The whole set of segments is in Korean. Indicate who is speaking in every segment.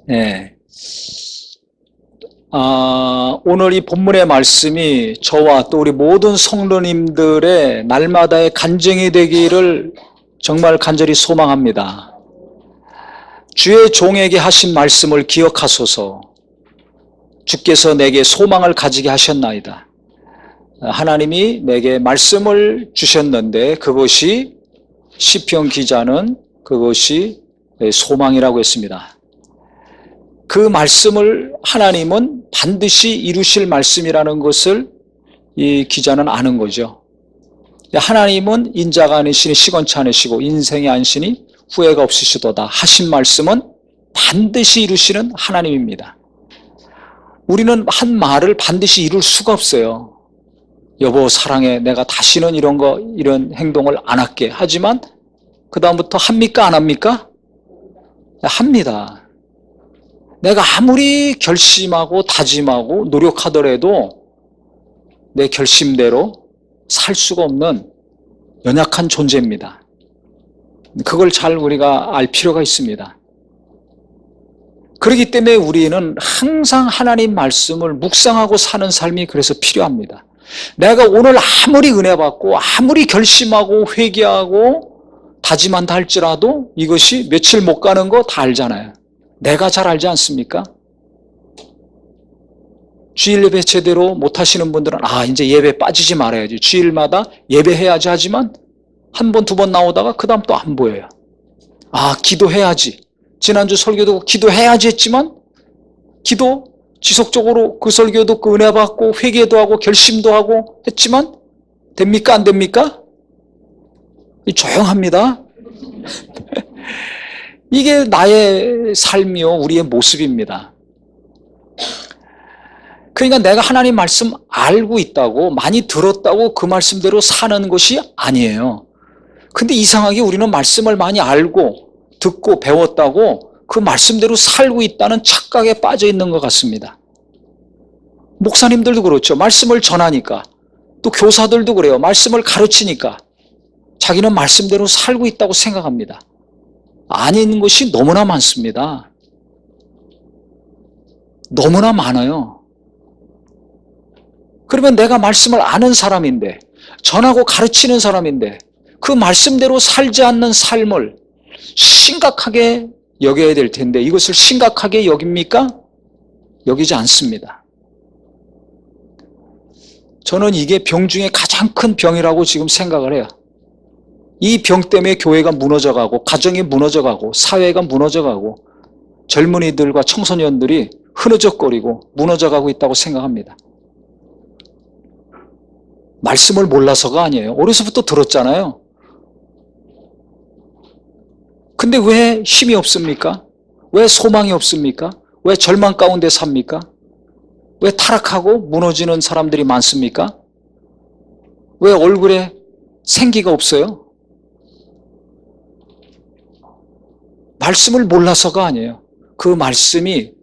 Speaker 1: 예. 오늘 이 본문의 말씀이 저와 또 우리 모든 성도님들의 날마다의 간증이 되기를 정말 간절히 소망합니다. 주의 종에게 하신 말씀을 기억하소서. 주께서 내게 소망을 가지게 하셨나이다. 하나님이 내게 말씀을 주셨는데 그것이 시편 기자는 그것이 소망이라고 했습니다. 그 말씀을 하나님은 반드시 이루실 말씀이라는 것을 이 기자는 아는 거죠. 하나님은 인자가 아니시니 시건치 않으시고 인생의 안신이 후회가 없으시도다 하신 말씀은 반드시 이루시는 하나님입니다. 우리는 한 말을 반드시 이룰 수가 없어요. 여보 사랑해, 내가 다시는 이런 행동을 안 할게. 하지만 그 다음부터 합니까 안 합니까? 합니다. 내가 아무리 결심하고 다짐하고 노력하더라도 내 결심대로 살 수가 없는 연약한 존재입니다. 그걸 잘 우리가 알 필요가 있습니다. 그렇기 때문에 우리는 항상 하나님 말씀을 묵상하고 사는 삶이 그래서 필요합니다. 내가 오늘 아무리 은혜 받고 아무리 결심하고 회개하고 다짐한다 할지라도 이것이 며칠 못 가는 거 다 알잖아요. 내가 잘 알지 않습니까? 주일 예배 제대로 못 하시는 분들은 이제 예배 빠지지 말아야지. 주일마다 예배해야지 하지만 한 번, 두 번 나오다가 그 다음 또 안 보여요. 기도해야지. 지난주 설교도 기도해야지 했지만 기도 지속적으로 그 설교도 그 은혜 받고 회개도 하고 결심도 하고 했지만 됩니까? 안 됩니까? 조용합니다. 이게 나의 삶이요 우리의 모습입니다. 그러니까 내가 하나님 말씀 알고 있다고 많이 들었다고 그 말씀대로 사는 것이 아니에요. 근데 이상하게 우리는 말씀을 많이 알고 듣고 배웠다고 그 말씀대로 살고 있다는 착각에 빠져 있는 것 같습니다. 목사님들도 그렇죠. 말씀을 전하니까. 또 교사들도 그래요. 말씀을 가르치니까 자기는 말씀대로 살고 있다고 생각합니다. 아닌 것이 너무나 많습니다. 너무나 많아요. 그러면 내가 말씀을 아는 사람인데 전하고 가르치는 사람인데 그 말씀대로 살지 않는 삶을 심각하게 여겨야 될 텐데 이것을 심각하게 여깁니까? 여기지 않습니다. 저는 이게 병 중에 가장 큰 병이라고 지금 생각을 해요. 이 병 때문에 교회가 무너져가고 가정이 무너져가고 사회가 무너져가고 젊은이들과 청소년들이 흐느적거리고 무너져가고 있다고 생각합니다. 말씀을 몰라서가 아니에요. 어려서부터 들었잖아요. 근데 왜 힘이 없습니까? 왜 소망이 없습니까? 왜 절망 가운데 삽니까? 왜 타락하고 무너지는 사람들이 많습니까? 왜 얼굴에 생기가 없어요? 말씀을 몰라서가 아니에요. 그 말씀이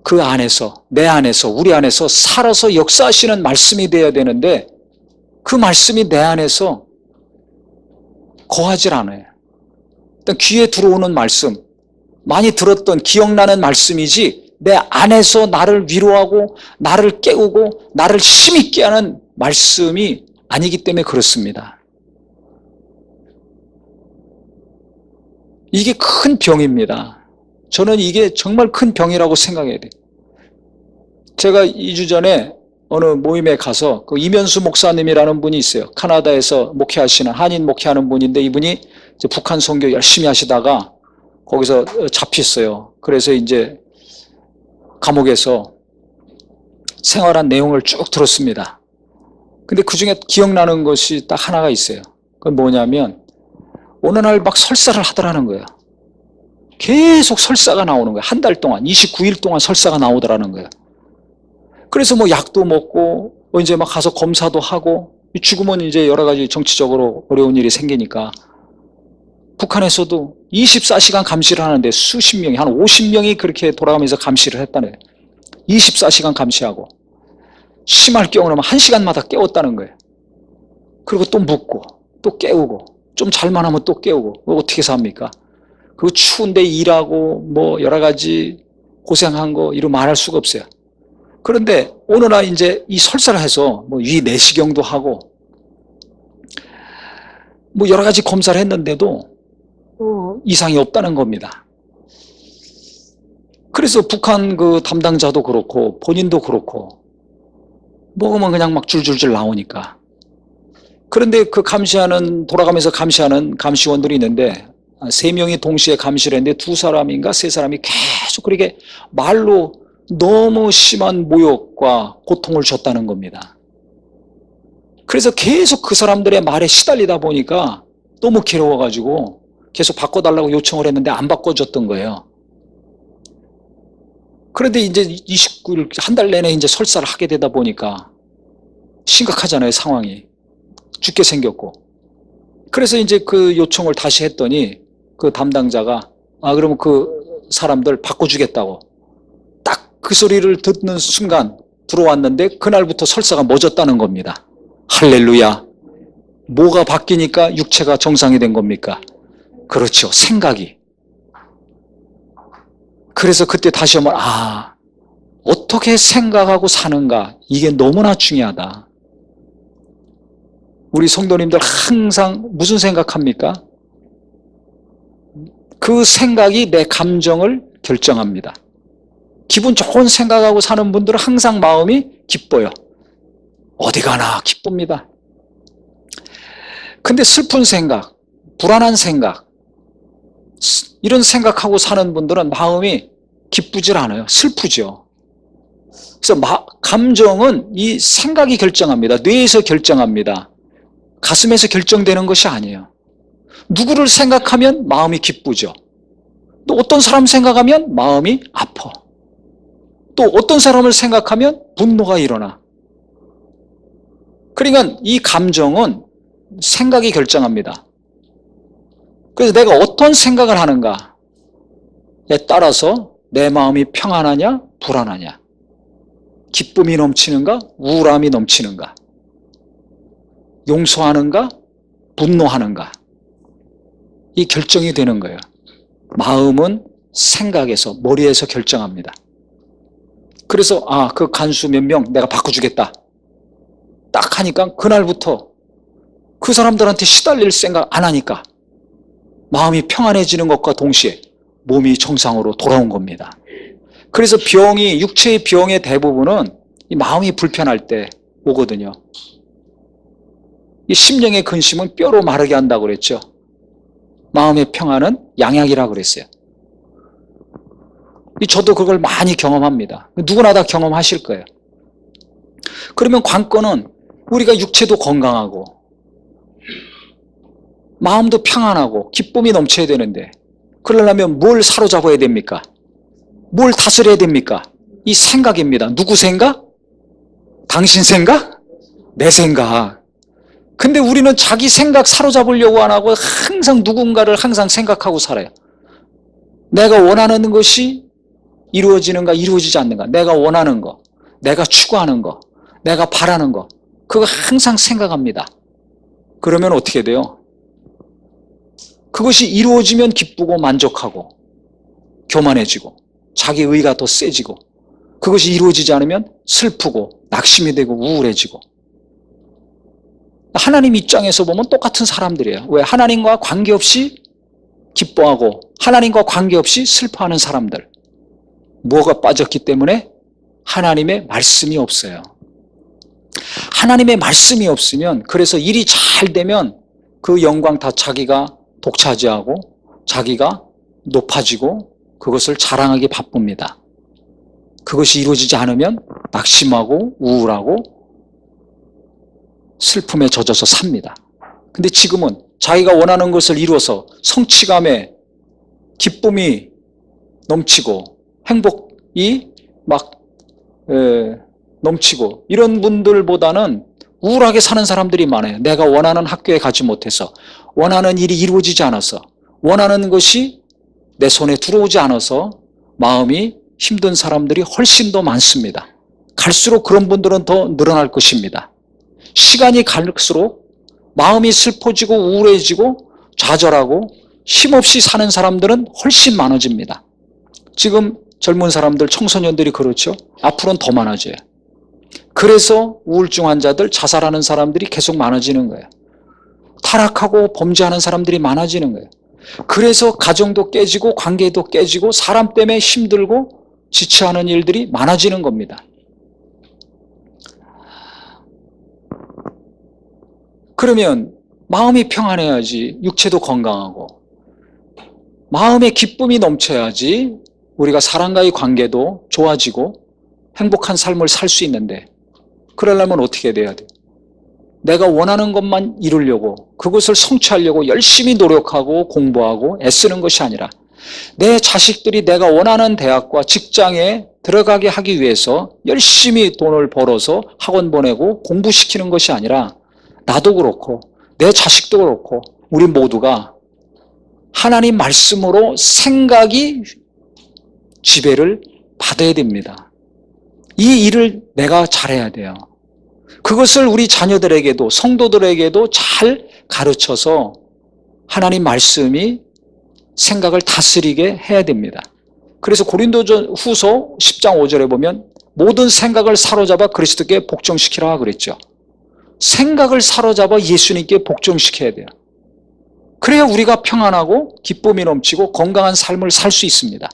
Speaker 1: 그 안에서, 내 안에서, 우리 안에서 살아서 역사하시는 말씀이 되어야 되는데 그 말씀이 내 안에서 거하질 않아요. 일단 귀에 들어오는 말씀, 많이 들었던 기억나는 말씀이지 내 안에서 나를 위로하고 나를 깨우고 나를 힘있게 하는 말씀이 아니기 때문에 그렇습니다. 이게 큰 병입니다. 저는 이게 정말 큰 병이라고 생각해야 돼요. 제가 2주 전에 어느 모임에 가서 그 이면수 목사님이라는 분이 있어요. 카나다에서 목회하시는 한인 목회하는 분인데 이분이 이제 북한 선교 열심히 하시다가 거기서 잡혔어요. 그래서 이제 감옥에서 생활한 내용을 쭉 들었습니다. 근데 그 중에 기억나는 것이 딱 하나가 있어요. 그건 뭐냐면 어느 날 막 설사를 하더라는 거예요. 계속 설사가 나오는 거예요. 한 달 동안 29일 동안 설사가 나오더라는 거예요. 그래서 뭐 약도 먹고 이제 막 가서 검사도 하고 죽으면 이제 여러 가지 정치적으로 어려운 일이 생기니까 북한에서도 24시간 감시를 하는데 수십 명이 한 50명이 그렇게 돌아가면서 감시를 했다는 거예요. 24시간 감시하고 심할 경우는 1시간마다 깨웠다는 거예요. 그리고 또 묻고 또 깨우고 좀 잘만 하면 또 깨우고 어떻게 삽니까? 그 추운데 일하고 뭐 여러 가지 고생한 거 이루 말할 수가 없어요. 그런데 어느 날 이제 이 설사를 해서 뭐 위 내시경도 하고 뭐 여러 가지 검사를 했는데도 이상이 없다는 겁니다. 그래서 북한 그 담당자도 그렇고 본인도 그렇고 먹으면 그냥 막 줄줄줄 나오니까. 그런데 그 돌아가면서 감시하는 감시원들이 있는데 3명이 동시에 감시를 했는데 2사람인가 3사람이 계속 그렇게 말로 너무 심한 모욕과 고통을 줬다는 겁니다. 그래서 계속 그 사람들의 말에 시달리다 보니까 너무 괴로워가지고 계속 바꿔달라고 요청을 했는데 안 바꿔줬던 거예요. 그런데 이제 29일, 한 달 내내 이제 설사를 하게 되다 보니까 심각하잖아요, 상황이. 죽게 생겼고. 그래서 이제 그 요청을 다시 했더니 그 담당자가 그러면 그 사람들 바꿔주겠다고. 딱 그 소리를 듣는 순간 들어왔는데 그날부터 설사가 멎었다는 겁니다. 할렐루야. 뭐가 바뀌니까 육체가 정상이 된 겁니까? 그렇죠. 생각이. 그래서 그때 다시 한번 어떻게 생각하고 사는가, 이게 너무나 중요하다. 우리 성도님들 항상 무슨 생각합니까? 그 생각이 내 감정을 결정합니다. 기분 좋은 생각하고 사는 분들은 항상 마음이 기뻐요. 어디 가나 기쁩니다. 근데 슬픈 생각, 불안한 생각, 이런 생각하고 사는 분들은 마음이 기쁘질 않아요. 슬프죠. 그래서 감정은 이 생각이 결정합니다. 뇌에서 결정합니다. 가슴에서 결정되는 것이 아니에요. 누구를 생각하면 마음이 기쁘죠. 또 어떤 사람 생각하면 마음이 아파. 또 어떤 사람을 생각하면 분노가 일어나. 그러니까 이 감정은 생각이 결정합니다. 그래서 내가 어떤 생각을 하는가에 따라서 내 마음이 평안하냐, 불안하냐, 기쁨이 넘치는가, 우울함이 넘치는가, 용서하는가, 분노하는가, 이 결정이 되는 거예요. 마음은 생각에서, 머리에서 결정합니다. 그래서 그 간수 몇 명 내가 바꿔주겠다 딱 하니까 그날부터 그 사람들한테 시달릴 생각 안 하니까 마음이 평안해지는 것과 동시에 몸이 정상으로 돌아온 겁니다. 그래서 육체의 병의 대부분은 이 마음이 불편할 때 오거든요. 이 심령의 근심은 뼈로 마르게 한다고 그랬죠. 마음의 평안은 양약이라고 그랬어요. 저도 그걸 많이 경험합니다. 누구나 다 경험하실 거예요. 그러면 관건은 우리가 육체도 건강하고 마음도 평안하고 기쁨이 넘쳐야 되는데, 그러려면 뭘 사로잡아야 됩니까? 뭘 다스려야 됩니까? 이 생각입니다. 누구 생각? 당신 생각? 내 생각. 근데 우리는 자기 생각 사로잡으려고 안 하고 항상 누군가를 항상 생각하고 살아요. 내가 원하는 것이 이루어지는가, 이루어지지 않는가, 내가 원하는 거, 내가 추구하는 거, 내가 바라는 거, 그거 항상 생각합니다. 그러면 어떻게 돼요? 그것이 이루어지면 기쁘고 만족하고 교만해지고 자기 의가 더 세지고, 그것이 이루어지지 않으면 슬프고 낙심이 되고 우울해지고. 하나님 입장에서 보면 똑같은 사람들이에요. 왜? 하나님과 관계없이 기뻐하고 하나님과 관계없이 슬퍼하는 사람들. 뭐가 빠졌기 때문에? 하나님의 말씀이 없어요. 하나님의 말씀이 없으면, 그래서 일이 잘 되면 그 영광 다 자기가 독차지하고 자기가 높아지고 그것을 자랑하기 바쁩니다. 그것이 이루어지지 않으면 낙심하고 우울하고 슬픔에 젖어서 삽니다. 근데 지금은 자기가 원하는 것을 이루어서 성취감에 기쁨이 넘치고 행복이 막 넘치고, 이런 분들보다는 우울하게 사는 사람들이 많아요. 내가 원하는 학교에 가지 못해서, 원하는 일이 이루어지지 않아서, 원하는 것이 내 손에 들어오지 않아서 마음이 힘든 사람들이 훨씬 더 많습니다. 갈수록 그런 분들은 더 늘어날 것입니다. 시간이 갈수록 마음이 슬퍼지고 우울해지고 좌절하고 힘없이 사는 사람들은 훨씬 많아집니다. 지금 젊은 사람들, 청소년들이 그렇죠. 앞으로는 더 많아져요. 그래서 우울증 환자들, 자살하는 사람들이 계속 많아지는 거예요. 타락하고 범죄하는 사람들이 많아지는 거예요. 그래서 가정도 깨지고 관계도 깨지고 사람 때문에 힘들고 지체하는 일들이 많아지는 겁니다. 그러면 마음이 평안해야지 육체도 건강하고 마음에 기쁨이 넘쳐야지 우리가 사람과의 관계도 좋아지고 행복한 삶을 살 수 있는데 그러려면 어떻게 돼야 돼요? 내가 원하는 것만 이루려고 그것을 성취하려고 열심히 노력하고 공부하고 애쓰는 것이 아니라 내 자식들이 내가 원하는 대학과 직장에 들어가게 하기 위해서 열심히 돈을 벌어서 학원 보내고 공부시키는 것이 아니라 나도 그렇고 내 자식도 그렇고 우리 모두가 하나님 말씀으로 생각이 지배를 받아야 됩니다. 이 일을 내가 잘해야 돼요. 그것을 우리 자녀들에게도 성도들에게도 잘 가르쳐서 하나님 말씀이 생각을 다스리게 해야 됩니다. 그래서 고린도전 후서 10장 5절에 보면 모든 생각을 사로잡아 그리스도께 복종시키라 그랬죠. 생각을 사로잡아 예수님께 복종시켜야 돼요. 그래야 우리가 평안하고 기쁨이 넘치고 건강한 삶을 살 수 있습니다.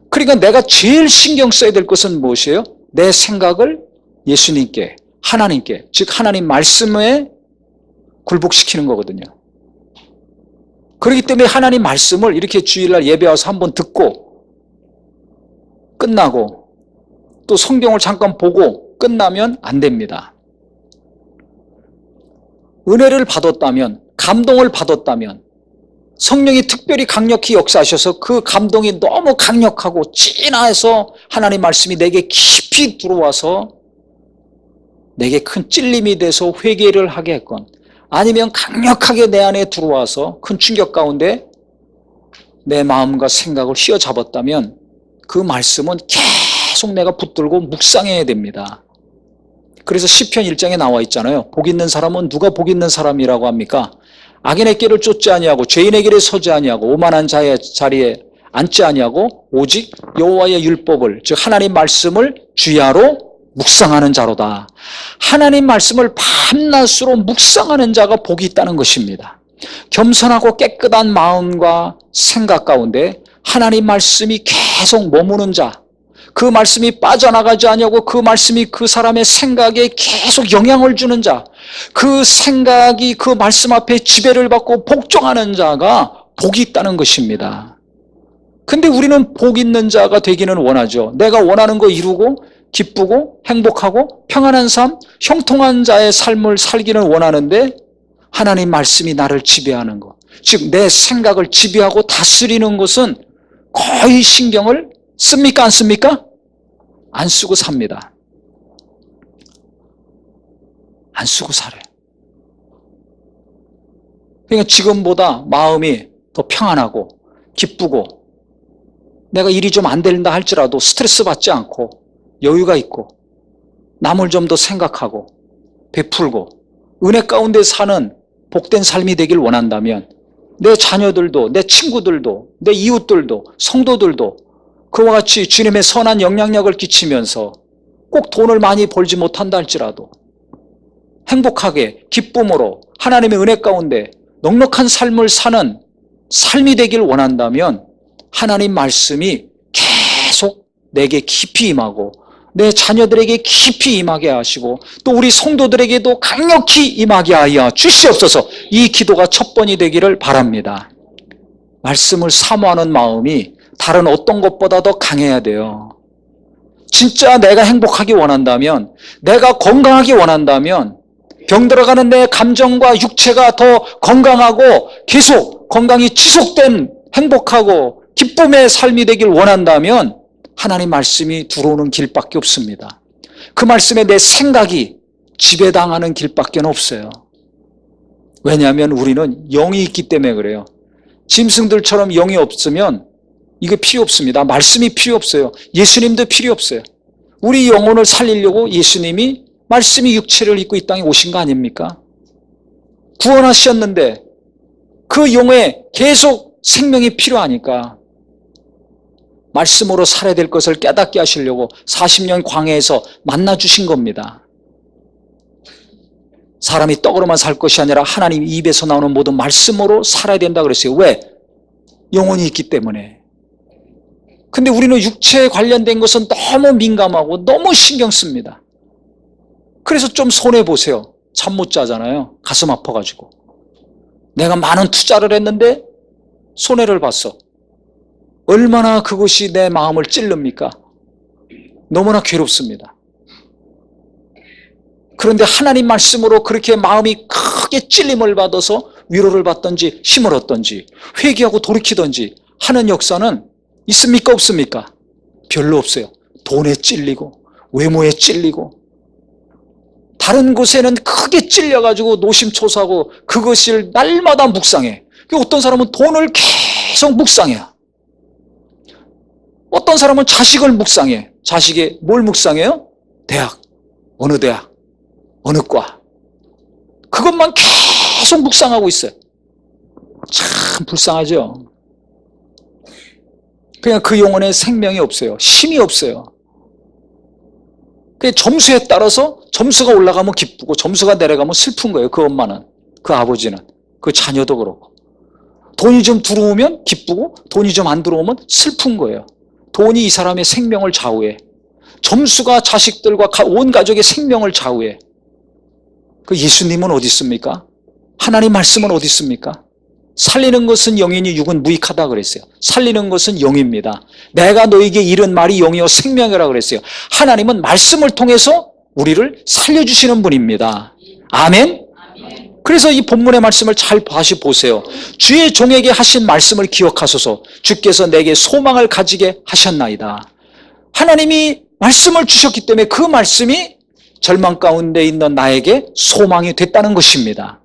Speaker 1: 그러니까 내가 제일 신경 써야 될 것은 무엇이에요? 내 생각을 예수님께, 하나님께, 즉 하나님 말씀에 굴복시키는 거거든요. 그렇기 때문에 하나님 말씀을 이렇게 주일날 예배 와서 한번 듣고 끝나고 또 성경을 잠깐 보고 끝나면 안 됩니다. 은혜를 받았다면, 감동을 받았다면 성령이 특별히 강력히 역사하셔서 그 감동이 너무 강력하고 진해서 하나님 말씀이 내게 깊이 들어와서 내게 큰 찔림이 돼서 회개를 하게 했건 아니면 강력하게 내 안에 들어와서 큰 충격 가운데 내 마음과 생각을 휘어잡았다면 그 말씀은 계속 내가 붙들고 묵상해야 됩니다. 그래서 시편 1장에 나와 있잖아요. 복 있는 사람은 누가 복 있는 사람이라고 합니까? 악인의 길을 쫓지 아니하고 죄인의 길에 서지 아니하고 오만한 자의 자리에 앉지 아니하고 오직 여호와의 율법을 즉 하나님 말씀을 주야로 묵상하는 자로다. 하나님 말씀을 밤낮으로 묵상하는 자가 복이 있다는 것입니다. 겸손하고 깨끗한 마음과 생각 가운데 하나님 말씀이 계속 머무는 자, 그 말씀이 빠져나가지 아니하고 그 말씀이 그 사람의 생각에 계속 영향을 주는 자, 그 생각이 그 말씀 앞에 지배를 받고 복종하는 자가 복이 있다는 것입니다. 근데 우리는 복 있는 자가 되기는 원하죠. 내가 원하는 거 이루고 기쁘고 행복하고 평안한 삶, 형통한 자의 삶을 살기는 원하는데 하나님 말씀이 나를 지배하는 것, 즉 내 생각을 지배하고 다스리는 것은 거의 신경을 씁니까? 안 씁니까? 안 쓰고 삽니다. 안 쓰고 살아요. 그러니까 지금보다 마음이 더 평안하고 기쁘고 내가 일이 좀 안 된다 할지라도 스트레스 받지 않고 여유가 있고 남을 좀 더 생각하고 베풀고 은혜 가운데 사는 복된 삶이 되길 원한다면 내 자녀들도 내 친구들도 내 이웃들도 성도들도 그와 같이 주님의 선한 영향력을 끼치면서 꼭 돈을 많이 벌지 못한다 할지라도 행복하게 기쁨으로 하나님의 은혜 가운데 넉넉한 삶을 사는 삶이 되길 원한다면 하나님 말씀이 계속 내게 깊이 임하고 내 자녀들에게 깊이 임하게 하시고 또 우리 성도들에게도 강력히 임하게 하여 주시옵소서. 이 기도가 첫 번이 되기를 바랍니다. 말씀을 사모하는 마음이 다른 어떤 것보다 더 강해야 돼요. 진짜 내가 행복하기 원한다면, 내가 건강하기 원한다면, 병들어가는 내 감정과 육체가 더 건강하고 계속 건강이 지속된 행복하고 기쁨의 삶이 되길 원한다면 하나님 말씀이 들어오는 길밖에 없습니다. 그 말씀에 내 생각이 지배당하는 길밖에 없어요. 왜냐하면 우리는 영이 있기 때문에 그래요. 짐승들처럼 영이 없으면 이게 필요 없습니다. 말씀이 필요 없어요. 예수님도 필요 없어요. 우리 영혼을 살리려고 예수님이 말씀이 육체를 입고 이 땅에 오신 거 아닙니까? 구원하셨는데 그 영에 계속 생명이 필요하니까 말씀으로 살아야 될 것을 깨닫게 하시려고 40년 광야에서 만나주신 겁니다. 사람이 떡으로만 살 것이 아니라 하나님 입에서 나오는 모든 말씀으로 살아야 된다 그랬어요. 왜? 영혼이 있기 때문에. 근데 우리는 육체에 관련된 것은 너무 민감하고 너무 신경 씁니다. 그래서 좀 손해보세요. 잠 못 자잖아요. 가슴 아파가지고. 내가 많은 투자를 했는데 손해를 봤어. 얼마나 그것이 내 마음을 찔릅니까? 너무나 괴롭습니다. 그런데 하나님 말씀으로 그렇게 마음이 크게 찔림을 받아서 위로를 받든지 힘을 얻든지 회개하고 돌이키든지 하는 역사는 있습니까? 없습니까? 별로 없어요. 돈에 찔리고 외모에 찔리고 다른 곳에는 크게 찔려가지고 노심초사하고 그것을 날마다 묵상해. 어떤 사람은 돈을 계속 묵상해요. 어떤 사람은 자식을 묵상해. 자식이 뭘 묵상해요? 대학. 어느 대학? 어느 과? 그것만 계속 묵상하고 있어요. 참 불쌍하죠. 그냥 그 영혼에 생명이 없어요. 힘이 없어요. 점수에 따라서 점수가 올라가면 기쁘고 점수가 내려가면 슬픈 거예요. 그 엄마는, 그 아버지는, 그 자녀도 그렇고. 돈이 좀 들어오면 기쁘고 돈이 좀 안 들어오면 슬픈 거예요. 돈이 이 사람의 생명을 좌우해. 점수가 자식들과 온 가족의 생명을 좌우해. 그 예수님은 어디 있습니까? 하나님 말씀은 어디 있습니까? 살리는 것은 영이니 육은 무익하다 그랬어요. 살리는 것은 영입니다. 내가 너에게 이른 말이 영이요 생명이라 그랬어요. 하나님은 말씀을 통해서 우리를 살려주시는 분입니다. 아멘? 그래서 이 본문의 말씀을 잘 다시 보세요. 주의 종에게 하신 말씀을 기억하소서. 주께서 내게 소망을 가지게 하셨나이다. 하나님이 말씀을 주셨기 때문에 그 말씀이 절망 가운데 있는 나에게 소망이 됐다는 것입니다.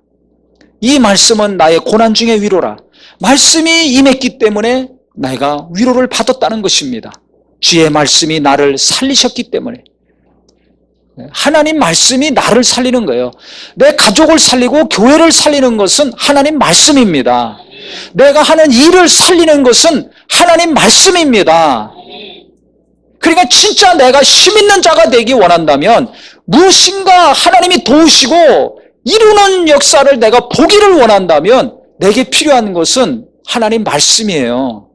Speaker 1: 이 말씀은 나의 고난 중의 위로라. 말씀이 임했기 때문에 내가 위로를 받았다는 것입니다. 주의 말씀이 나를 살리셨기 때문에. 하나님 말씀이 나를 살리는 거예요. 내 가족을 살리고 교회를 살리는 것은 하나님 말씀입니다. 내가 하는 일을 살리는 것은 하나님 말씀입니다. 그러니까 진짜 내가 힘 있는 자가 되기 원한다면 무엇인가 하나님이 도우시고 이루는 역사를 내가 보기를 원한다면 내게 필요한 것은 하나님 말씀이에요.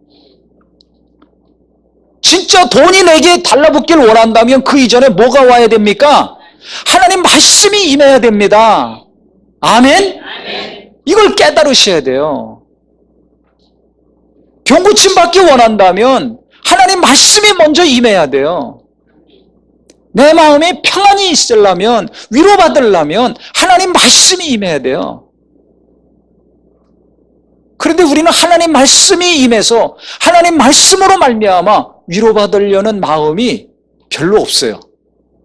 Speaker 1: 진짜 돈이 내게 달라붙길 원한다면 그 이전에 뭐가 와야 됩니까? 하나님 말씀이 임해야 됩니다. 아멘? 이걸 깨달으셔야 돼요. 병고침 받기 원한다면 하나님 말씀이 먼저 임해야 돼요. 내 마음에 평안이 있으려면, 위로받으려면 하나님 말씀이 임해야 돼요. 그런데 우리는 하나님 말씀이 임해서 하나님 말씀으로 말미암아 위로받으려는 마음이 별로 없어요.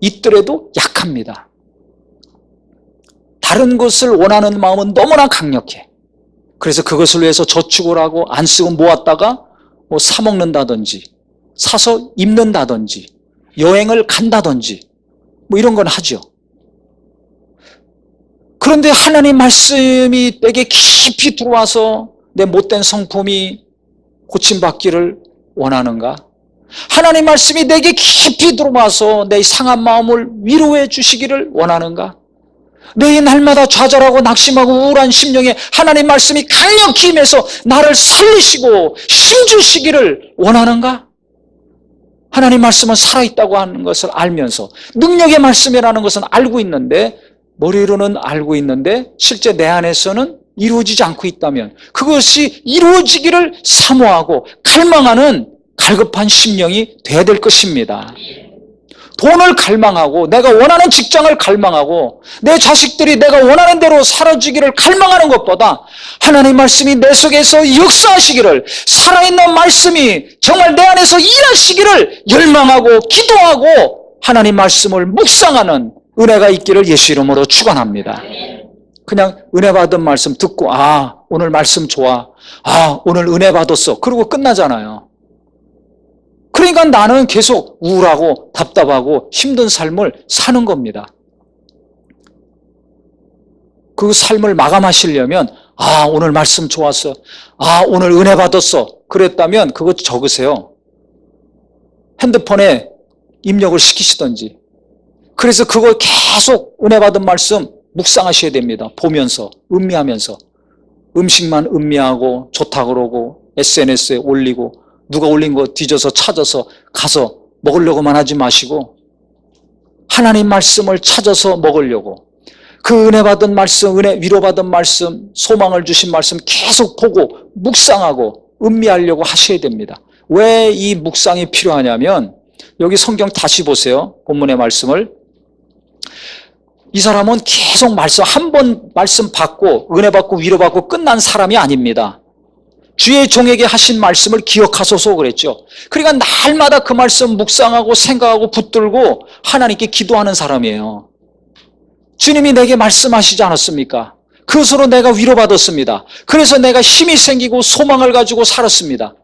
Speaker 1: 있더라도 약합니다. 다른 것을 원하는 마음은 너무나 강력해. 그래서 그것을 위해서 저축을 하고 안 쓰고 모았다가 뭐 사 먹는다든지 사서 입는다든지 여행을 간다든지 뭐 이런 건 하죠. 그런데 하나님 말씀이 내게 깊이 들어와서 내 못된 성품이 고침받기를 원하는가? 하나님 말씀이 내게 깊이 들어와서 내 상한 마음을 위로해 주시기를 원하는가? 내 날마다 좌절하고 낙심하고 우울한 심령에 하나님 말씀이 강력히 임해서 나를 살리시고 힘주시기를 원하는가? 하나님 말씀은 살아있다고 하는 것을 알면서 능력의 말씀이라는 것은 알고 있는데 머리로는 알고 있는데 실제 내 안에서는 이루어지지 않고 있다면 그것이 이루어지기를 사모하고 갈망하는 갈급한 심령이 돼야 될 것입니다. 돈을 갈망하고 내가 원하는 직장을 갈망하고 내 자식들이 내가 원하는 대로 살아주기를 갈망하는 것보다 하나님 말씀이 내 속에서 역사하시기를 살아있는 말씀이 정말 내 안에서 일하시기를 열망하고 기도하고 하나님 말씀을 묵상하는 은혜가 있기를 예수 이름으로 축원합니다. 그냥 은혜 받은 말씀 듣고 오늘 말씀 좋아. 오늘 은혜 받았어. 그러고 끝나잖아요. 그러니까 나는 계속 우울하고 답답하고 힘든 삶을 사는 겁니다. 그 삶을 마감하시려면 아, 오늘 말씀 좋았어. 아, 오늘 은혜 받았어. 그랬다면 그거 적으세요. 핸드폰에 입력을 시키시던지. 그래서 그걸 계속 은혜 받은 말씀 묵상하셔야 됩니다. 보면서, 음미하면서. 음식만 음미하고 좋다 그러고 SNS에 올리고 누가 올린 거 뒤져서 찾아서 가서 먹으려고만 하지 마시고 하나님 말씀을 찾아서 먹으려고, 그 은혜 받은 말씀, 은혜 위로받은 말씀, 소망을 주신 말씀 계속 보고 묵상하고 음미하려고 하셔야 됩니다. 왜 이 묵상이 필요하냐면 여기 성경 다시 보세요. 본문의 말씀을. 이 사람은 계속 말씀, 한 번 말씀 받고 은혜 받고 위로받고 끝난 사람이 아닙니다. 주의 종에게 하신 말씀을 기억하소서 그랬죠. 그러니까 날마다 그 말씀 묵상하고 생각하고 붙들고 하나님께 기도하는 사람이에요. 주님이 내게 말씀하시지 않았습니까? 그것으로 내가 위로받았습니다. 그래서 내가 힘이 생기고 소망을 가지고 살았습니다.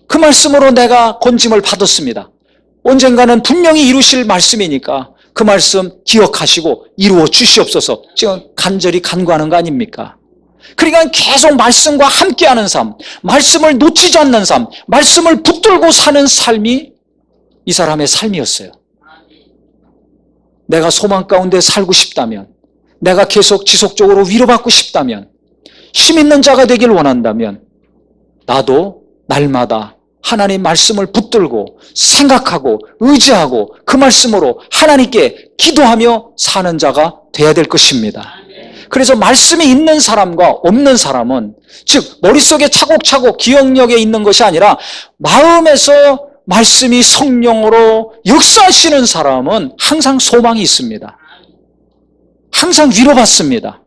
Speaker 1: 그 말씀으로 내가 건짐을 받았습니다. 언젠가는 분명히 이루실 말씀이니까 그 말씀 기억하시고 이루어 주시옵소서. 지금 간절히 간구하는 거 아닙니까? 그러니까 계속 말씀과 함께하는 삶, 말씀을 놓치지 않는 삶, 말씀을 붙들고 사는 삶이 이 사람의 삶이었어요. 내가 소망 가운데 살고 싶다면, 내가 계속 지속적으로 위로받고 싶다면, 힘 있는 자가 되길 원한다면 나도 날마다 하나님 말씀을 붙들고 생각하고 의지하고 그 말씀으로 하나님께 기도하며 사는 자가 돼야 될 것입니다. 그래서 말씀이 있는 사람과 없는 사람은, 즉 머릿속에 차곡차곡 기억력에 있는 것이 아니라 마음에서 말씀이 성령으로 역사하시는 사람은 항상 소망이 있습니다. 항상 위로받습니다.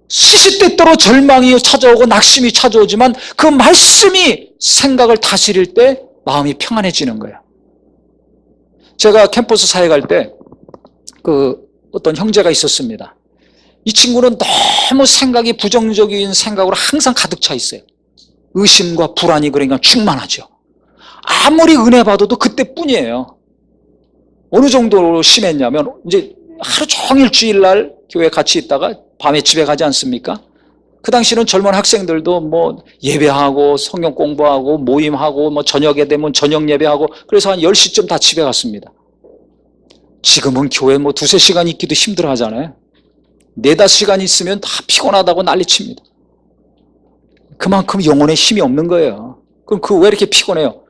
Speaker 1: 시시때때로 절망이 찾아오고 낙심이 찾아오지만 그 말씀이 생각을 다스릴 때 마음이 평안해지는 거예요. 제가 캠퍼스 사회 갈 때 어떤 형제가 있었습니다. 이 친구는 너무 생각이 부정적인 생각으로 항상 가득 차 있어요. 의심과 불안이 그러니까 충만하죠. 아무리 은혜 받아도 그때뿐이에요. 어느 정도로 심했냐면 이제 하루 종일 주일날 교회 같이 있다가 밤에 집에 가지 않습니까? 그 당시는 젊은 학생들도 뭐 예배하고 성경 공부하고 모임하고 뭐 저녁에 되면 저녁 예배하고 그래서 한 10시쯤 다 집에 갔습니다. 지금은 교회 뭐 2-3시간 있기도 힘들어 하잖아요. 4-5시간 있으면 다 피곤하다고 난리칩니다. 그만큼 영혼에 힘이 없는 거예요. 그럼 왜 이렇게 피곤해요?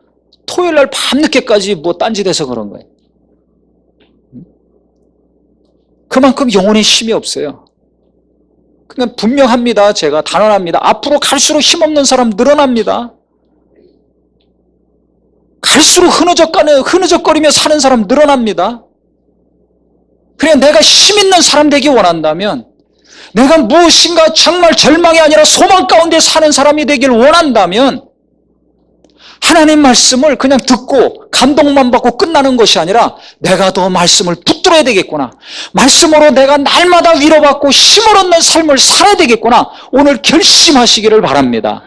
Speaker 1: 토요일날 밤늦게까지 뭐 딴짓해서 그런 거예요. 그만큼 영혼에 힘이 없어요. 그냥 분명합니다. 제가 단언합니다. 앞으로 갈수록 힘없는 사람 늘어납니다. 갈수록 흐느적거리며 사는 사람 늘어납니다. 그래, 내가 힘 있는 사람 되기 원한다면, 내가 무엇인가 정말 절망이 아니라 소망 가운데 사는 사람이 되길 원한다면 하나님 말씀을 그냥 듣고 감동만 받고 끝나는 것이 아니라 내가 더 말씀을 붙들어야 되겠구나. 말씀으로 내가 날마다 위로받고 힘을 얻는 삶을 살아야 되겠구나. 오늘 결심하시기를 바랍니다.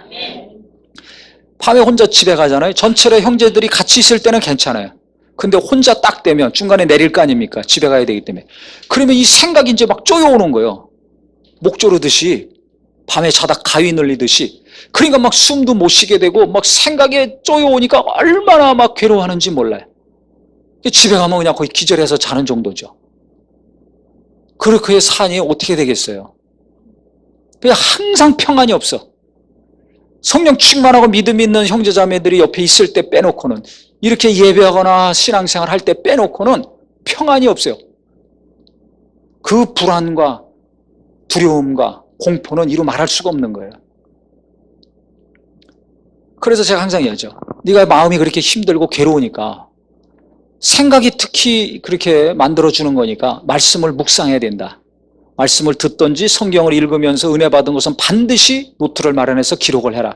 Speaker 1: 밤에 혼자 집에 가잖아요. 전철에 형제들이 같이 있을 때는 괜찮아요. 근데 혼자 딱 되면 중간에 내릴 거 아닙니까? 집에 가야 되기 때문에. 그러면 이 생각이 이제 막 쪼여오는 거예요. 목 조르듯이, 밤에 자다 가위 늘리듯이. 그러니까 막 숨도 못 쉬게 되고 막 생각에 쪼여오니까 얼마나 막 괴로워하는지 몰라요. 집에 가면 그냥 거의 기절해서 자는 정도죠. 그렇게 사니 어떻게 되겠어요? 그냥 항상 평안이 없어. 성령 충만하고 믿음 있는 형제자매들이 옆에 있을 때 빼놓고는, 이렇게 예배하거나 신앙생활 할 때 빼놓고는 평안이 없어요. 그 불안과 두려움과 공포는 이루 말할 수가 없는 거예요. 그래서 제가 항상 얘기하죠. 네가 마음이 그렇게 힘들고 괴로우니까, 생각이 특히 그렇게 만들어주는 거니까 말씀을 묵상해야 된다. 말씀을 듣든지 성경을 읽으면서 은혜 받은 것은 반드시 노트를 마련해서 기록을 해라.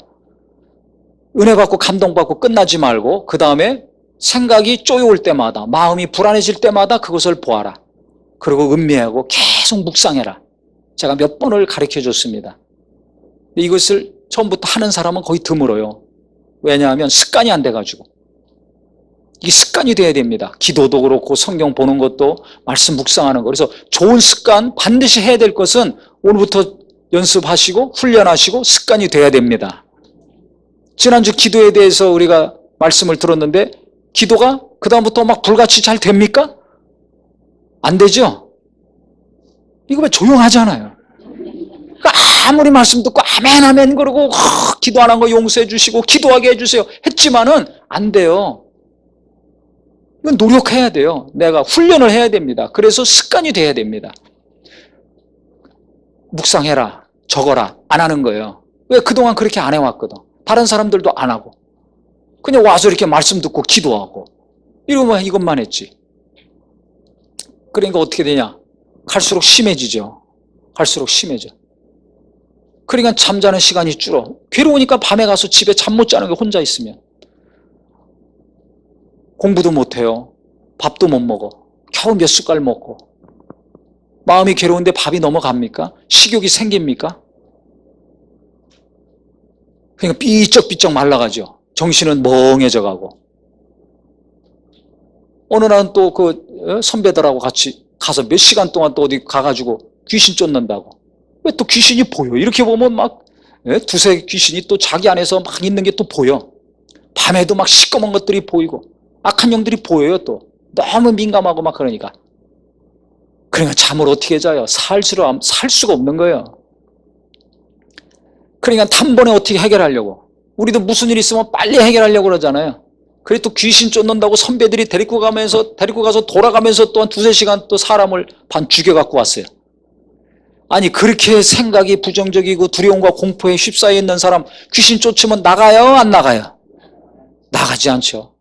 Speaker 1: 은혜 받고 감동받고 끝나지 말고 그 다음에 생각이 쪼여올 때마다, 마음이 불안해질 때마다 그것을 보아라. 그리고 음미하고 계속 묵상해라. 제가 몇 번을 가르쳐줬습니다. 이것을 처음부터 하는 사람은 거의 드물어요. 왜냐하면 습관이 안 돼가지고. 이게 습관이 돼야 됩니다. 기도도 그렇고 성경 보는 것도 말씀 묵상하는 거. 그래서 좋은 습관, 반드시 해야 될 것은 오늘부터 연습하시고 훈련하시고 습관이 돼야 됩니다. 지난주 기도에 대해서 우리가 말씀을 들었는데 기도가 그 다음부터 막 불같이 잘 됩니까? 안 되죠? 이거 왜 조용하잖아요. 아무리 말씀 듣고 아멘 아멘 그러고 기도 안 한 거 용서해 주시고 기도하게 해주세요 했지만은 안 돼요. 이건 노력해야 돼요. 내가 훈련을 해야 됩니다. 그래서 습관이 돼야 됩니다. 묵상해라, 적어라 안 하는 거예요. 왜? 그동안 그렇게 안 해왔거든. 다른 사람들도 안 하고 그냥 와서 이렇게 말씀 듣고 기도하고 이러면 이것만 했지. 그러니까 어떻게 되냐? 갈수록 심해지죠. 갈수록 심해져. 그러니까 잠자는 시간이 줄어. 괴로우니까 밤에 가서 집에 잠 못 자는 게 혼자 있으면. 공부도 못해요. 밥도 못 먹어. 겨우 몇 숟갈 먹고. 마음이 괴로운데 밥이 넘어갑니까? 식욕이 생깁니까? 그러니까 삐쩍삐쩍 말라가죠. 정신은 멍해져 가고. 어느 날은 또 그 선배들하고 같이 가서 몇 시간 동안 또 어디 가가지고 귀신 쫓는다고. 왜 또 귀신이 보여? 이렇게 보면 막 두세 귀신이 또 자기 안에서 막 있는 게 또 보여. 밤에도 막 시꺼먼 것들이 보이고 악한 영들이 보여요. 또 너무 민감하고 막 그러니까. 그러니까 잠을 어떻게 자요? 살 수가 없는 거예요. 그러니까 단번에 어떻게 해결하려고. 우리도 무슨 일 있으면 빨리 해결하려고 그러잖아요. 그래 또 귀신 쫓는다고 선배들이 데리고 가서 돌아가면서 또 한 두세 시간 또 사람을 반 죽여갖고 왔어요. 아니 그렇게 생각이 부정적이고 두려움과 공포에 휩싸여 있는 사람 귀신 쫓으면 나가요? 안 나가요? 나가지 않죠.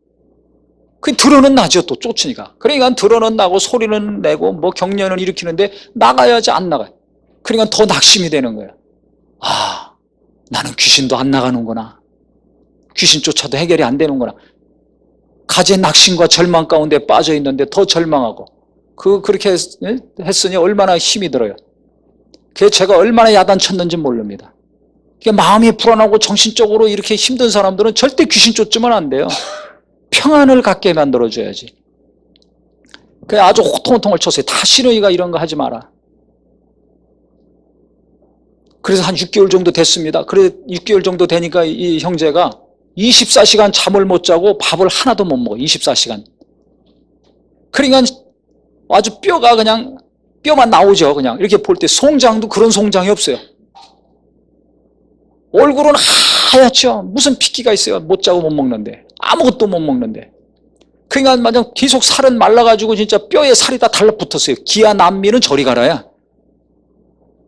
Speaker 1: 그 드러는 나죠. 또 쫓으니까. 그러니까 드러는 나고 소리는 내고 뭐 격려는 일으키는데 나가야지 안 나가요. 그러니까 더 낙심이 되는 거예요. 아, 나는 귀신도 안 나가는구나. 귀신 쫓아도 해결이 안 되는구나. 가재 낙심과 절망 가운데 빠져 있는데 더 절망하고 그렇게 했으니 얼마나 힘이 들어요. 그게 제가 얼마나 야단쳤는지 모릅니다. 마음이 불안하고 정신적으로 이렇게 힘든 사람들은 절대 귀신 쫓으면 안 돼요. 평안을 갖게 만들어줘야지. 그래 아주 호통호통을 쳤어요. 다시 너희가 이런 거 하지 마라. 그래서 한 6개월 정도 됐습니다. 그래 6개월 정도 되니까 이 형제가 24시간 잠을 못 자고 밥을 하나도 못 먹어. 24시간. 그러니까 아주 뼈가 그냥 뼈만 나오죠. 그냥 이렇게 볼 때 송장도 그런 송장이 없어요. 얼굴은 하얗죠. 무슨 핏기가 있어요. 못 자고 못 먹는데. 아무것도 못 먹는데. 그러니까 만약 계속 살은 말라가지고 진짜 뼈에 살이 다 달라붙었어요. 기아 난미는 저리 가라야.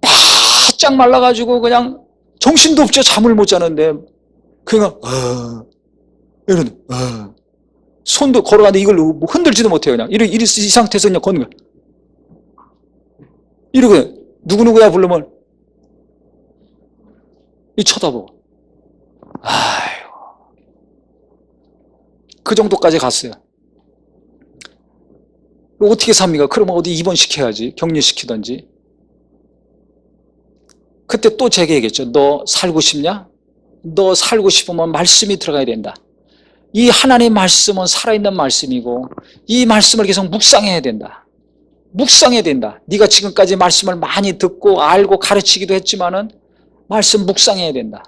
Speaker 1: 바짝 말라가지고 그냥 정신도 없죠. 잠을 못 자는데. 그러니까 이런 손도 걸어가는데 이걸 흔들지도 못해요. 그냥 이 상태에서 그냥 걷는 거야. 이러고 누구누구야 부르면 이 쳐다보고 아유 그 정도까지 갔어요. 어떻게 삽니까? 그러면 어디 입원시켜야지. 격리시키든지. 그때 또 제게 얘기했죠. 너 살고 싶냐? 너 살고 싶으면 말씀이 들어가야 된다. 이 하나님의 말씀은 살아있는 말씀이고 이 말씀을 계속 묵상해야 된다. 묵상해야 된다. 네가 지금까지 말씀을 많이 듣고 알고 가르치기도 했지만은 말씀 묵상해야 된다.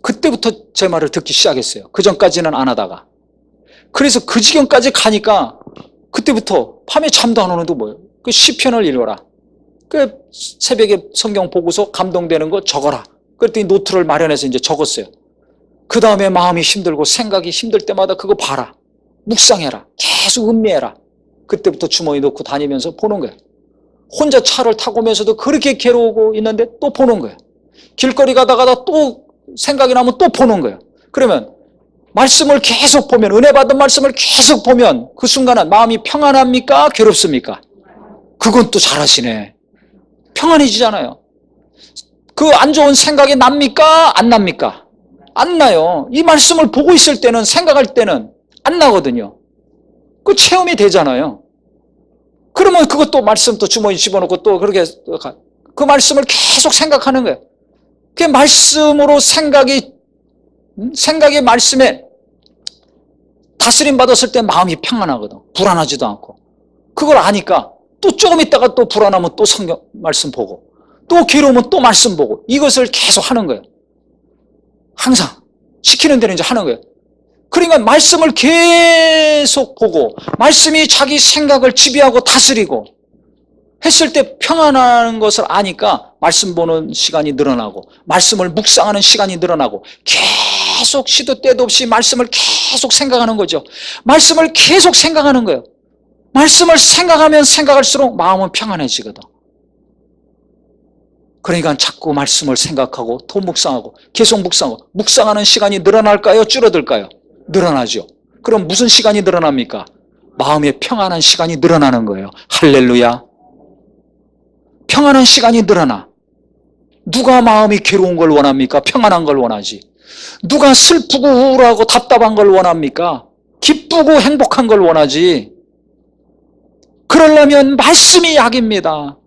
Speaker 1: 그때부터 제 말을 듣기 시작했어요. 그 전까지는 안 하다가. 그래서 그 지경까지 가니까 그때부터 밤에 잠도 안 오는데 뭐예요? 그 시편을 읽어라. 그 새벽에 성경 보고서 감동되는 거 적어라. 그랬더니 노트를 마련해서 이제 적었어요. 그 다음에 마음이 힘들고 생각이 힘들 때마다 그거 봐라. 묵상해라. 계속 음미해라. 그때부터 주머니 넣고 다니면서 보는 거예요. 혼자 차를 타고 오면서도 그렇게 괴로우고 있는데 또 보는 거예요. 길거리 가다가 또 생각이 나면 또 보는 거예요. 그러면 말씀을 계속 보면, 은혜 받은 말씀을 계속 보면 그 순간은 마음이 평안합니까? 괴롭습니까? 그건 또 잘하시네. 평안해지잖아요. 그 안 좋은 생각이 납니까? 안 납니까? 안 나요. 이 말씀을 보고 있을 때는, 생각할 때는 안 나거든요. 그 체험이 되잖아요. 그러면 그것도 말씀 또 주머니 집어넣고 또 그렇게 그 말씀을 계속 생각하는 거예요. 그 말씀으로 생각이 말씀에 다스림 받았을 때 마음이 평안하거든. 불안하지도 않고. 그걸 아니까 또 조금 있다가 또 불안하면 또 성경 말씀 보고 또 괴로우면 또 말씀 보고 이것을 계속 하는 거예요. 항상 시키는 대로 이제 하는 거예요. 그러니까 말씀을 계속 보고 말씀이 자기 생각을 지배하고 다스리고 했을 때 평안한 것을 아니까 말씀 보는 시간이 늘어나고 말씀을 묵상하는 시간이 늘어나고 계속 시도 때도 없이 말씀을 계속 생각하는 거죠. 말씀을 계속 생각하는 거예요. 말씀을 생각하면 생각할수록 마음은 평안해지거든. 그러니까 자꾸 말씀을 생각하고 또 묵상하고 계속 묵상하고 묵상하는 시간이 늘어날까요? 줄어들까요? 늘어나죠. 그럼 무슨 시간이 늘어납니까? 마음의 평안한 시간이 늘어나는 거예요. 할렐루야. 평안한 시간이 늘어나. 누가 마음이 괴로운 걸 원합니까? 평안한 걸 원하지. 누가 슬프고 우울하고 답답한 걸 원합니까? 기쁘고 행복한 걸 원하지. 그러려면 말씀이 약입니다.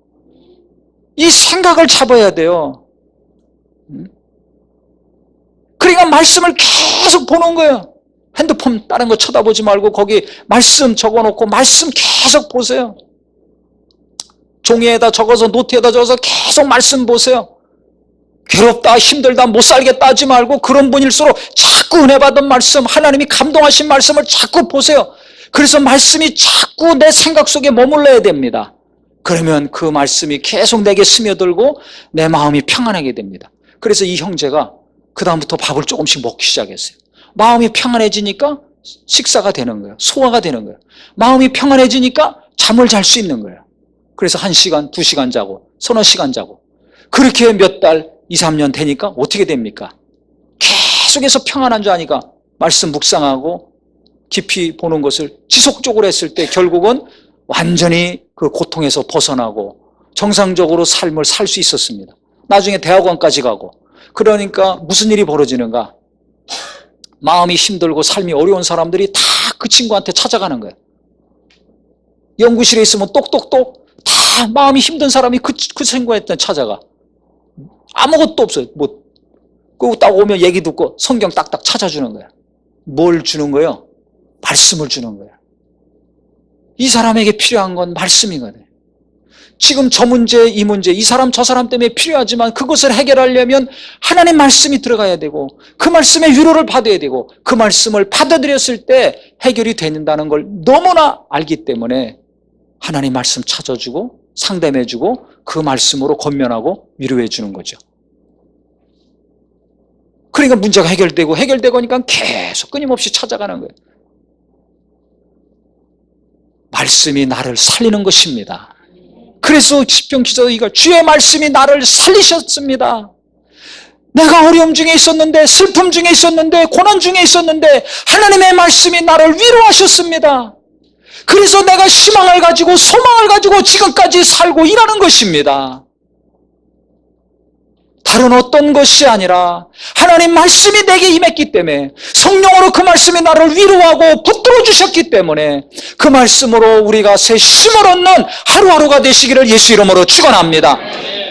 Speaker 1: 이 생각을 잡아야 돼요. 그러니까 말씀을 계속 보는 거예요. 핸드폰 다른 거 쳐다보지 말고 거기 말씀 적어놓고 말씀 계속 보세요. 종이에다 적어서 노트에다 적어서 계속 말씀 보세요. 괴롭다 힘들다 못 살겠다 하지 말고 그런 분일수록 자꾸 은혜 받은 말씀 하나님이 감동하신 말씀을 자꾸 보세요. 그래서 말씀이 자꾸 내 생각 속에 머물러야 됩니다. 그러면 그 말씀이 계속 내게 스며들고 내 마음이 평안하게 됩니다. 그래서 이 형제가 그 다음부터 밥을 조금씩 먹기 시작했어요. 마음이 평안해지니까 식사가 되는 거예요. 소화가 되는 거예요. 마음이 평안해지니까 잠을 잘 수 있는 거예요. 그래서 1시간, 2시간 자고 서너 시간 자고 그렇게 몇 달, 2, 3년 되니까 어떻게 됩니까? 계속해서 평안한 줄 아니까 말씀 묵상하고 깊이 보는 것을 지속적으로 했을 때 결국은 완전히 그 고통에서 벗어나고 정상적으로 삶을 살 수 있었습니다. 나중에 대학원까지 가고 그러니까 무슨 일이 벌어지는가? 마음이 힘들고 삶이 어려운 사람들이 다 그 친구한테 찾아가는 거예요. 연구실에 있으면 똑똑똑 다 마음이 힘든 사람이 그 친구한테 찾아가. 아무것도 없어요. 그리고 딱 오면 얘기 듣고 성경 딱딱 찾아주는 거야. 뭘 주는 거예요? 말씀을 주는 거야. 이 사람에게 필요한 건 말씀이거든요. 지금 저 문제, 이 문제, 이 사람 저 사람 때문에 필요하지만 그것을 해결하려면 하나님 말씀이 들어가야 되고 그 말씀의 위로를 받아야 되고 그 말씀을 받아들였을 때 해결이 된다는 걸 너무나 알기 때문에 하나님 말씀 찾아주고 상담해주고 그 말씀으로 권면하고 위로해 주는 거죠. 그러니까 문제가 해결되고 하니까 계속 끊임없이 찾아가는 거예요. 말씀이 나를 살리는 것입니다. 그래서 시편 기자도 이걸 주의 말씀이 나를 살리셨습니다. 내가 어려움 중에 있었는데 슬픔 중에 있었는데 고난 중에 있었는데 하나님의 말씀이 나를 위로하셨습니다. 그래서 내가 희망을 가지고 소망을 가지고 지금까지 살고 일하는 것입니다. 다른 어떤 것이 아니라 하나님 말씀이 내게 임했기 때문에 성령으로 그 말씀이 나를 위로하고 붙들어 주셨기 때문에 그 말씀으로 우리가 새 힘을 얻는 하루하루가 되시기를 예수 이름으로 축원합니다.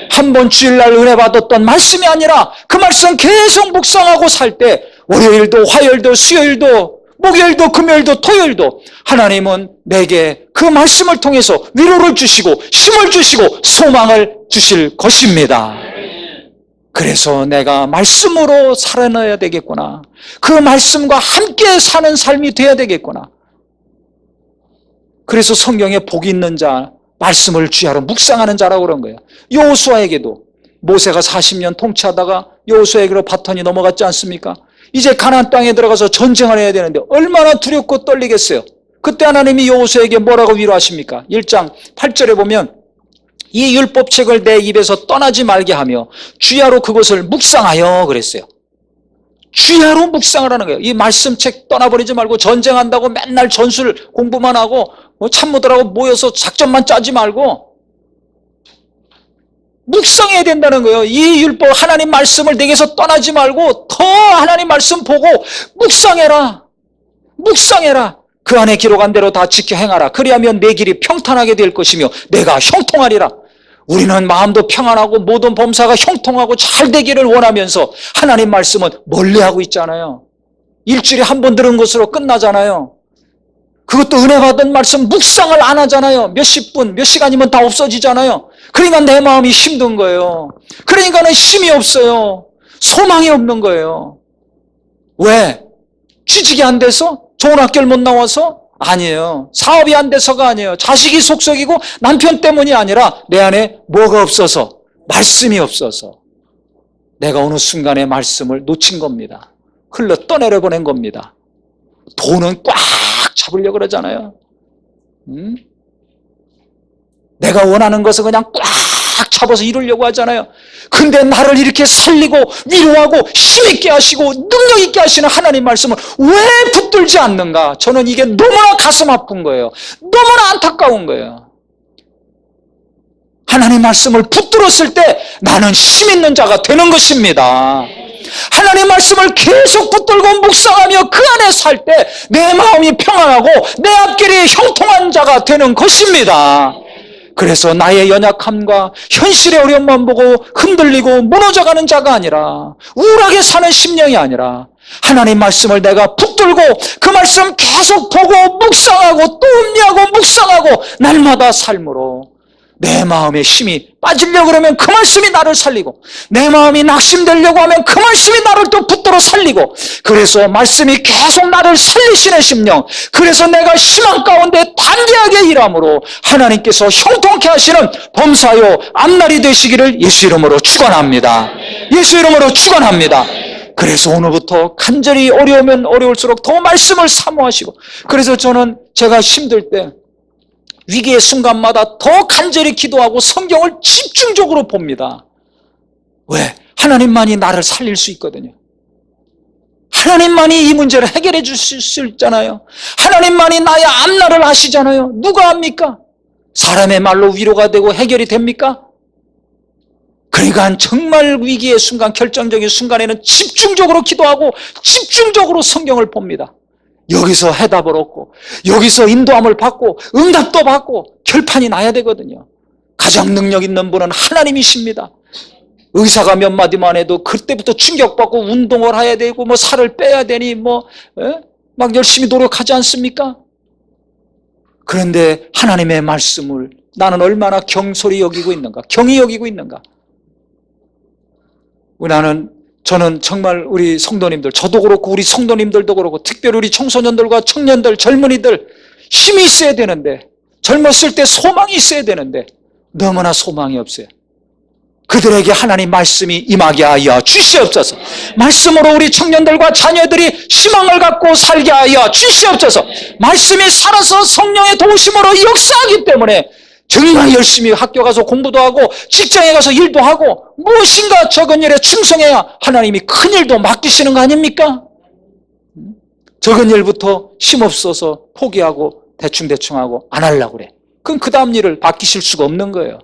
Speaker 1: 한 번 주일날 은혜 받았던 말씀이 아니라 그 말씀 계속 묵상하고 살 때 월요일도 화요일도 수요일도 목요일도 금요일도 토요일도 하나님은 내게 그 말씀을 통해서 위로를 주시고 힘을 주시고 소망을 주실 것입니다. 그래서 내가 말씀으로 살아내야 되겠구나. 그 말씀과 함께 사는 삶이 돼야 되겠구나. 그래서 성경에 복이 있는 자, 말씀을 주야로 묵상하는 자라고 그런 거예요. 여호수아에게도 모세가 40년 통치하다가 여호수아에게로 바톤이 넘어갔지 않습니까? 이제 가나안 땅에 들어가서 전쟁을 해야 되는데 얼마나 두렵고 떨리겠어요. 그때 하나님이 여호수아에게 뭐라고 위로하십니까? 1장 8절에 보면 이 율법책을 내 입에서 떠나지 말게 하며 주야로 그것을 묵상하여 그랬어요. 주야로 묵상을 하는 거예요. 이 말씀책 떠나버리지 말고 전쟁한다고 맨날 전술 공부만 하고 참모들하고 모여서 작전만 짜지 말고 묵상해야 된다는 거예요. 이 율법 하나님 말씀을 내게서 떠나지 말고 더 하나님 말씀 보고 묵상해라. 묵상해라. 그 안에 기록한 대로 다 지켜 행하라. 그리하면 내 길이 평탄하게 될 것이며 내가 형통하리라. 우리는 마음도 평안하고 모든 범사가 형통하고 잘 되기를 원하면서 하나님 말씀은 멀리하고 있잖아요. 일주일에 한 번 들은 것으로 끝나잖아요. 그것도 은혜 받은 말씀 묵상을 안 하잖아요. 몇십 분, 몇 시간이면 다 없어지잖아요. 그러니까 내 마음이 힘든 거예요. 그러니까는 힘이 없어요. 소망이 없는 거예요. 왜? 취직이 안 돼서? 좋은 학교를 못 나와서? 아니에요. 사업이 안 돼서가 아니에요. 자식이 속썩이고 남편 때문이 아니라 내 안에 뭐가 없어서, 말씀이 없어서 내가 어느 순간에 말씀을 놓친 겁니다. 흘러 떠내려보낸 겁니다. 돈은 꽉 잡으려고 그러잖아요. 내가 원하는 것을 그냥 꽉 잡아서 이루려고 하잖아요. 근데 나를 이렇게 살리고 위로하고 힘있게 하시고 능력 있게 하시는 하나님 말씀을 왜 붙들지 않는가? 저는 이게 너무나 가슴 아픈 거예요. 너무나 안타까운 거예요. 하나님 말씀을 붙들었을 때 나는 힘 있는 자가 되는 것입니다. 하나님 말씀을 계속 붙들고 묵상하며 그 안에 살 때 내 마음이 평안하고 내 앞길이 형통한 자가 되는 것입니다. 그래서 나의 연약함과 현실의 어려움만 보고 흔들리고 무너져가는 자가 아니라, 우울하게 사는 심령이 아니라 하나님 말씀을 내가 붙들고 그 말씀 계속 보고 묵상하고 또 음미하고 묵상하고 날마다 삶으로 내 마음에 힘이 빠지려고 그러면 그 말씀이 나를 살리고, 내 마음이 낙심되려고 하면 그 말씀이 나를 또 붙들어 살리고, 그래서 말씀이 계속 나를 살리시는 심령, 그래서 내가 희망 가운데 담대하게 일함으로 하나님께서 형통케 하시는 범사요 앞날이 되시기를 예수 이름으로 축원합니다. 예수 이름으로 축원합니다. 그래서 오늘부터 간절히 어려우면 어려울수록 더 말씀을 사모하시고, 그래서 저는 제가 힘들 때 위기의 순간마다 더 간절히 기도하고 성경을 집중적으로 봅니다. 왜? 하나님만이 나를 살릴 수 있거든요. 하나님만이 이 문제를 해결해 주실 수 있잖아요. 하나님만이 나의 앞날을 아시잖아요. 누가 합니까? 사람의 말로 위로가 되고 해결이 됩니까? 그러니까 정말 위기의 순간, 결정적인 순간에는 집중적으로 기도하고 집중적으로 성경을 봅니다. 여기서 해답을 얻고, 여기서 인도함을 받고, 응답도 받고 결판이 나야 되거든요. 가장 능력 있는 분은 하나님이십니다. 의사가 몇 마디만 해도 그때부터 충격받고 운동을 해야 되고 뭐 살을 빼야 되니 막 열심히 노력하지 않습니까? 그런데 하나님의 말씀을 나는 얼마나 경솔히 여기고 있는가, 경히 여기고 있는가. 저는 정말 우리 성도님들, 저도 그렇고 우리 성도님들도 그렇고 특별히 우리 청소년들과 청년들, 젊은이들 힘이 있어야 되는데, 젊었을 때 소망이 있어야 되는데 너무나 소망이 없어요. 그들에게 하나님 말씀이 임하게 하여 주시옵소서. 말씀으로 우리 청년들과 자녀들이 희망을 갖고 살게 하여 주시옵소서. 말씀이 살아서 성령의 도우심으로 역사하기 때문에 정말 열심히 학교 가서 공부도 하고 직장에 가서 일도 하고 무엇인가 적은 일에 충성해야 하나님이 큰 일도 맡기시는 거 아닙니까? 적은 일부터 힘없어서 포기하고 대충하고 안 하려고 그래. 그럼 그 다음 일을 맡기실 수가 없는 거예요.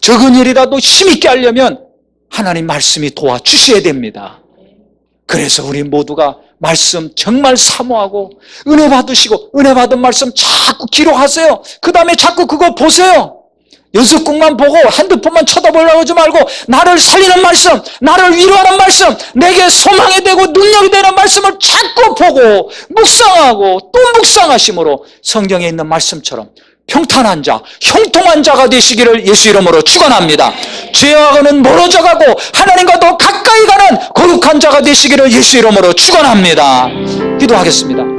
Speaker 1: 적은 일이라도 힘있게 하려면 하나님 말씀이 도와주셔야 됩니다. 그래서 우리 모두가 말씀 정말 사모하고 은혜 받으시고 은혜 받은 말씀 자꾸 기록하세요. 그 다음에 자꾸 그거 보세요. 연습국만 보고 핸드폰만 쳐다보려고 하지 말고 나를 살리는 말씀, 나를 위로하는 말씀, 내게 소망이 되고 능력이 되는 말씀을 자꾸 보고 묵상하고 또 묵상하심으로 성경에 있는 말씀처럼 평탄한 자, 형통한 자가 되시기를 예수 이름으로 축원합니다. 죄와는 멀어져 가고 하나님과 더 가까이 가는 거룩한 자가 되시기를 예수 이름으로 축원합니다. 기도하겠습니다.